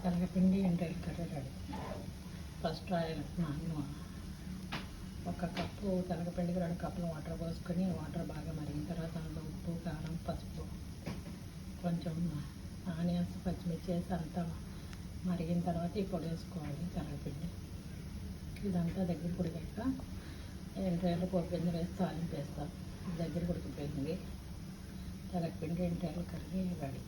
తెల్లపిండి ఎండ్రాయిల్ curry ready. First oil ఒక cup తెల్లపిండికి 2 కప్పులు water పోసుకొని వాటర్ బాగా మరిగిన తర్వాత అందులో ఉప్పు కారం పసుపు కొంచెం ఆనియన్స్ పచ్చిమిర్చి వేసి అంతా మరిగిన తర్వాత ఈ పొడి వేసుకోవాలి తెల్లపిండి. ఇదంతా దగ్గర ఉడికాక ఎండ్రాయిలు పోపు గింజలు వేసి తాలింపు వేస్తాం. దగ్గర ఉడికిపోయింది తెల్లపిండి ఎండ్రాయిల్ కర్రీ రెడీ.